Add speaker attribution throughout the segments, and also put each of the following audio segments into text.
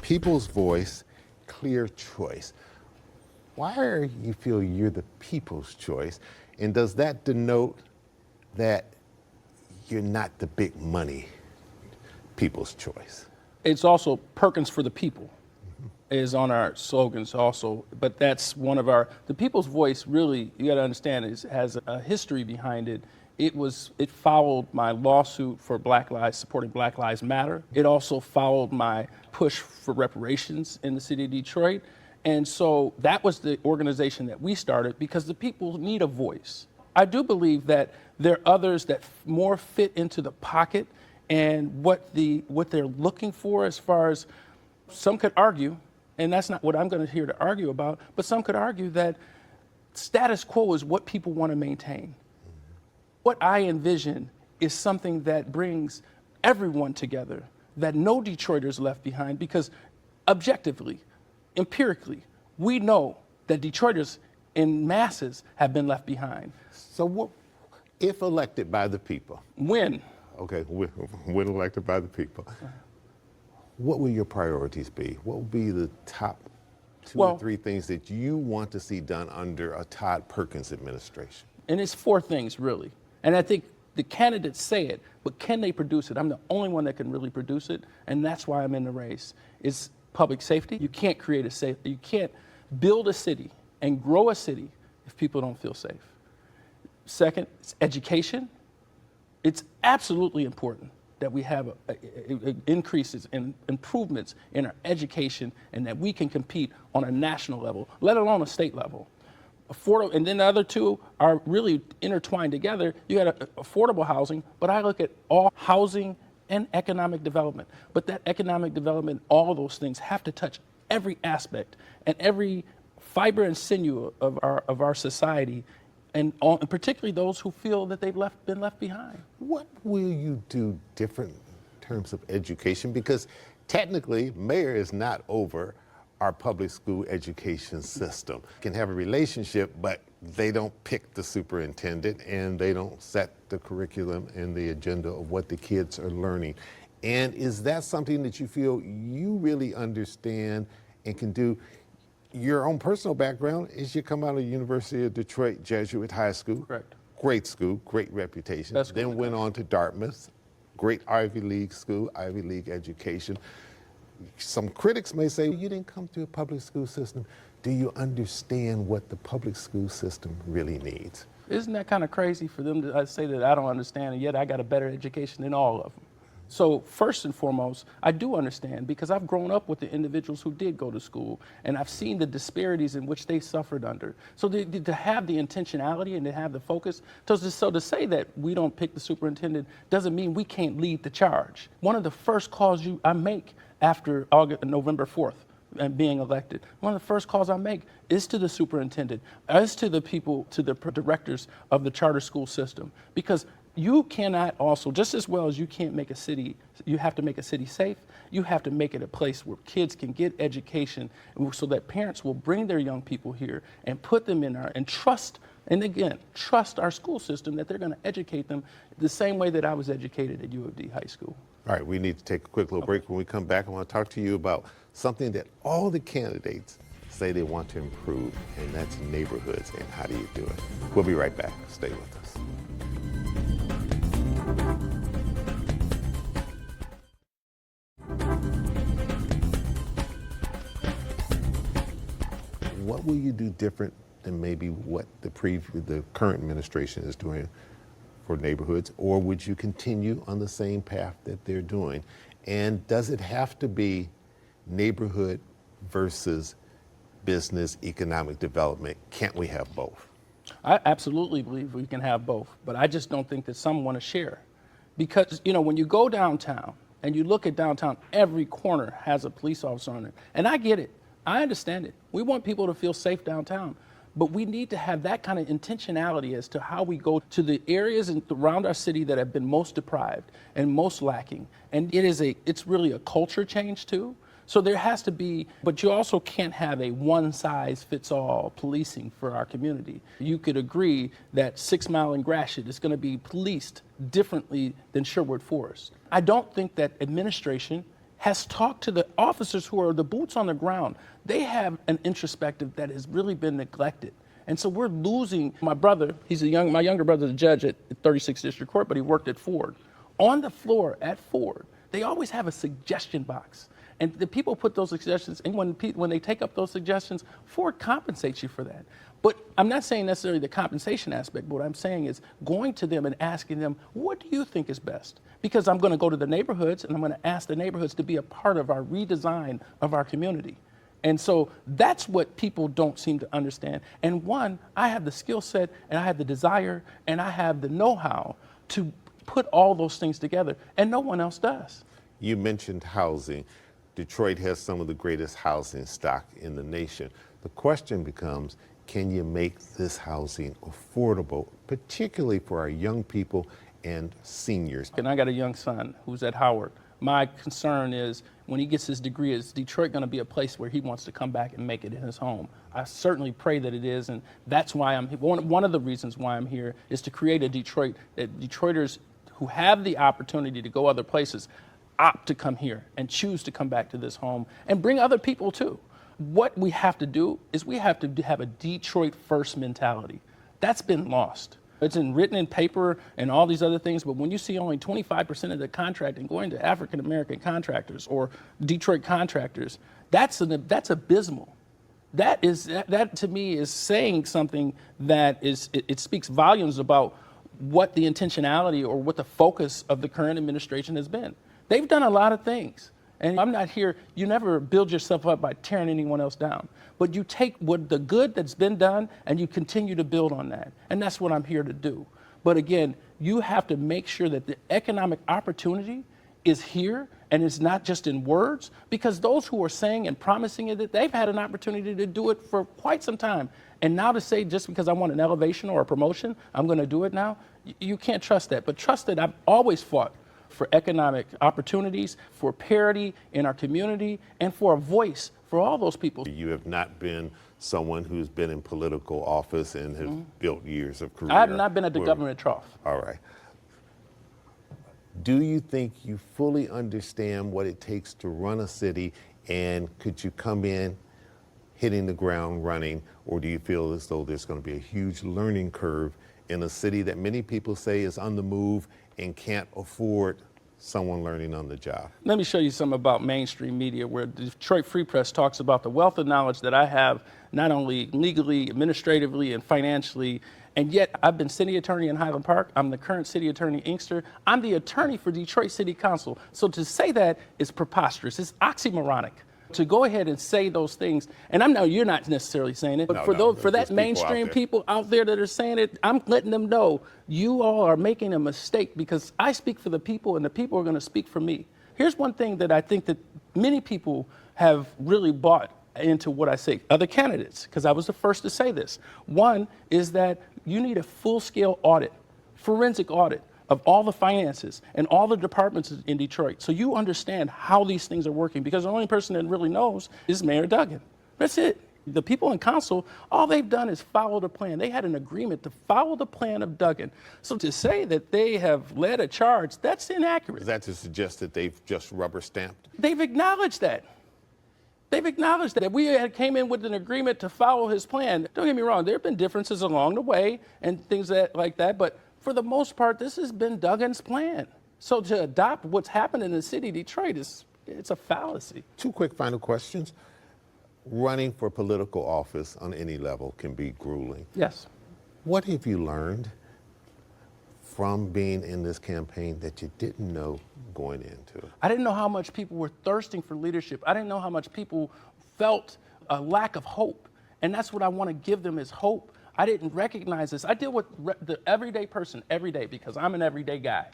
Speaker 1: people's voice, clear choice. Why are you feel you're the people's choice? And does that denote that you're not the big money people's choice?
Speaker 2: It's also Perkins for the people is on our slogans also, but that's one of the people's voice really, you gotta understand, has a history behind it. It followed my lawsuit for supporting Black Lives Matter. It also followed my push for reparations in the city of Detroit. And so that was the organization that we started because the people need a voice. I do believe that there are others that more fit into the pocket and what they're looking for, as far as some could argue, and that's not what I'm going to here to argue about, but some could argue that status quo is what people want to maintain. What I envision is something that brings everyone together, that no Detroiters left behind, because objectively, empirically, we know that Detroiters in masses have been left behind.
Speaker 1: So what, if elected by the people?
Speaker 2: When?
Speaker 1: Okay, when elected by the people, what will your priorities be? What will be the top two or three things that you want to see done under a Todd Perkins administration?
Speaker 2: And it's 4 things, really. And I think the candidates say it, but can they produce it? I'm the only one that can really produce it, and that's why I'm in the race. It's public safety. You can't you can't build a city and grow a city if people don't feel safe. Second, it's education. It's absolutely important that we have increases and improvements in our education, and that we can compete on a national level, let alone a state level. Affordable, and then the other 2 are really intertwined together. You got affordable housing, but I look at all housing and economic development. But that economic development, all of those things have to touch every aspect and every fiber and sinew of our society, and particularly those who feel that they've been left behind.
Speaker 1: What will you do different in terms of education? Because technically, mayor is not over our public school education system. Can have a relationship, but they don't pick the superintendent and they don't set the curriculum and the agenda of what the kids are learning. And is that something that you feel you really understand and can do? Your own personal background is you come out of University of Detroit Jesuit High School.
Speaker 2: Correct.
Speaker 1: Great school, great reputation. Then went on to Dartmouth, great Ivy League school, Ivy League education. Some critics may say, you didn't come through a public school system. Do you understand what the public school system really needs?
Speaker 2: Isn't that kind of crazy for them to say that I don't understand, and yet I got a better education than all of them? So first and foremost, I do understand, because I've grown up with the individuals who did go to school, and I've seen the disparities in which they suffered under. So to have the intentionality and to have the focus, so to say that we don't pick the superintendent doesn't mean we can't lead the charge. One of the first calls I make after November 4th and being elected, one of the first calls I make is to the superintendent, is to the people, to the directors of the charter school system, because you cannot also, just as well as you can't make a city, you have to make a city safe, you have to make it a place where kids can get education, so that parents will bring their young people here and put them in and trust our school system, that they're going to educate them the same way that I was educated at U of D High School.
Speaker 1: All right, we need to take a quick little break. When we come back, I want to talk to you about something that all the candidates say they want to improve, and that's neighborhoods, and how do you do it? We'll be right back. Stay with us. What will you do different than maybe what the current administration is doing for neighborhoods, or would you continue on the same path that they're doing? And does it have to be neighborhood versus business, economic development? Can't we have both?
Speaker 2: I absolutely believe we can have both, but I just don't think that some want to share. Because, when you go downtown and you look at downtown, every corner has a police officer on it. And I get it. I understand it. We want people to feel safe downtown, but we need to have that kind of intentionality as to how we go to the areas around our city that have been most deprived and most lacking. And it's really a culture change too. So there has to be, but you also can't have a one-size-fits-all policing for our community. You could agree that 6 Mile and Gratiot is going to be policed differently than Sherwood Forest. I don't think that administration has talked to the officers who are the boots on the ground. They have an introspective that has really been neglected. And so we're losing. My brother, my younger brother's a judge at 36th District Court, but he worked at Ford. On the floor at Ford, they always have a suggestion box. And the people put those suggestions, and when they take up those suggestions, Ford compensates you for that. But I'm not saying necessarily the compensation aspect, but what I'm saying is going to them and asking them, what do you think is best? Because I'm going to go to the neighborhoods and I'm going to ask the neighborhoods to be a part of our redesign of our community. And so that's what people don't seem to understand. And one, I have the skill set and I have the desire and I have the know-how to put all those things together, and no one else does.
Speaker 1: You mentioned housing. Detroit has some of the greatest housing stock in the nation. The question becomes, can you make this housing affordable, particularly for our young people and seniors?
Speaker 2: And I got a young son who's at Howard. My concern is when he gets his degree, is Detroit going to be a place where he wants to come back and make it in his home? I certainly pray that it is, and that's why I'm here. One of the reasons why I'm here is to create a Detroit that Detroiters who have the opportunity to go other places opt to come here and choose to come back to this home and bring other people too. What we have to do is we have to have a Detroit first mentality. That's been lost. It's written in paper and all these other things, but when you see only 25% of the contracting going to African American contractors or Detroit contractors, that's abysmal. That to me is saying something that it speaks volumes about what the intentionality or what the focus of the current administration has been. They've done a lot of things. And I'm not here, you never build yourself up by tearing anyone else down. But you take what the good that's been done and you continue to build on that. And that's what I'm here to do. But again, you have to make sure that the economic opportunity is here and it's not just in words, because those who are saying and promising it, that they've had an opportunity to do it for quite some time. And now to say just because I want an elevation or a promotion, I'm going to do it now, you can't trust that. But trust that I've always fought for economic opportunities, for parity in our community, and for a voice for all those people.
Speaker 1: You have not been someone who's been in political office and has built years of career.
Speaker 2: I have not been at the government trough.
Speaker 1: All right. Do you think you fully understand what it takes to run a city, and could you come in hitting the ground running, or do you feel as though there's going to be a huge learning curve in a city that many people say is on the move and can't afford someone learning on the job?
Speaker 2: Let me show you something about mainstream media where the Detroit Free Press talks about the wealth of knowledge that I have, not only legally, administratively, and financially, and yet I've been city attorney in Highland Park. I'm the current city attorney in Inkster. I'm the attorney for Detroit City Council. So to say that is preposterous. It's oxymoronic to go ahead and say those things. And I know you're not necessarily saying it, but for that mainstream people out there that are saying it, I'm letting them know you all are making a mistake, because I speak for the people and the people are going to speak for me. Here's one thing that I think that many people have really bought into what I say, other candidates, because I was the first to say this. One is that you need a full-scale audit, forensic audit of all the finances and all the departments in Detroit, so you understand how these things are working, because the only person that really knows is Mayor Duggan. That's it. The people in council, all they've done is follow the plan. They had an agreement to follow the plan of Duggan. So to say that they have led a charge, that's inaccurate.
Speaker 1: Is that to suggest that they've just rubber stamped?
Speaker 2: They've acknowledged that. They've acknowledged that we came in with an agreement to follow his plan. Don't get me wrong, there have been differences along the way and things like that, but for the most part, this has been Duggan's plan. So to adopt what's happened in the city of Detroit it's a fallacy.
Speaker 1: Two quick final questions. Running for political office on any level can be grueling.
Speaker 2: Yes.
Speaker 1: What have you learned from being in this campaign that you didn't know going into?
Speaker 2: I didn't know how much people were thirsting for leadership. I didn't know how much people felt a lack of hope. And that's what I want to give them, is hope. I didn't recognize this. I deal with the everyday person every day because I'm an everyday guy.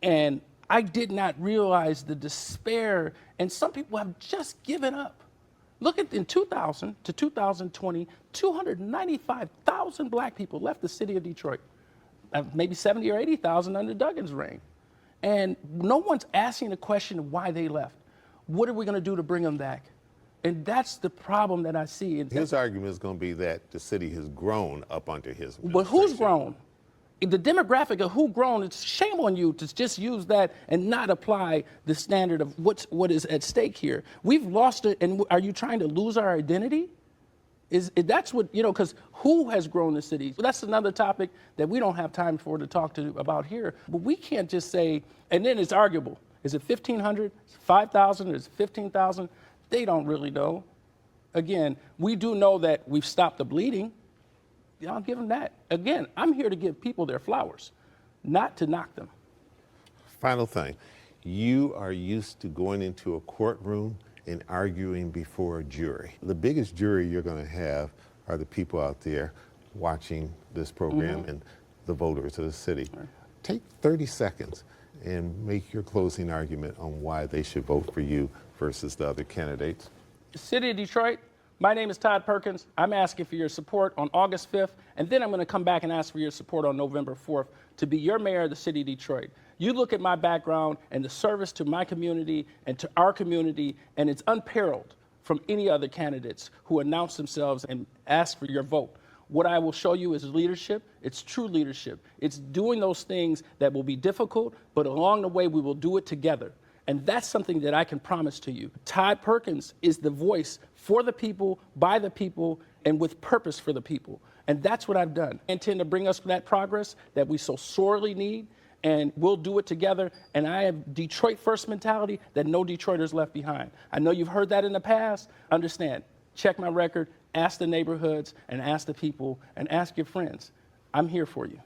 Speaker 2: And I did not realize the despair, and some people have just given up. Look at in 2000 to 2020, 295,000 black people left the city of Detroit. Maybe 70 or 80,000 under Duggan's reign. And no one's asking the question of why they left. What are we going to do to bring them back? And that's the problem that I see.
Speaker 1: His argument is going to be that the city has grown up under his administration.
Speaker 2: But who's grown? the demographic of who grown, it's shame on you to just use that and not apply the standard of what is at stake here. We've lost it, and are you trying to lose our identity? That's what, because who has grown the city? That's another topic that we don't have time for to talk about here. But we can't just say, and then it's arguable. Is it 1,500, 5,000, is it 15,000? They don't really know. Again, we do know that we've stopped the bleeding. I'll give them that. Again, I'm here to give people their flowers, not to knock them.
Speaker 1: Final thing, you are used to going into a courtroom and arguing before a jury. The biggest jury you're going to have are the people out there watching this program and the voters of the city. Right. Take 30 seconds and make your closing argument on why they should vote for you versus the other candidates.
Speaker 2: The City of Detroit, my name is Todd Perkins. I'm asking for your support on August 5th, and then I'm going to come back and ask for your support on November 4th to be your mayor of the City of Detroit. You look at my background and the service to my community and to our community, and it's unparalleled from any other candidates who announce themselves and ask for your vote. What I will show you is leadership. It's true leadership. It's doing those things that will be difficult, but along the way, we will do it together. And that's something that I can promise to you. Todd Perkins is the voice for the people, by the people, and with purpose for the people. And that's what I've done. I intend to bring us that progress that we so sorely need, and we'll do it together. And I have Detroit first mentality that no Detroiters left behind. I know you've heard that in the past. Understand, check my record, ask the neighborhoods, and ask the people, and ask your friends. I'm here for you.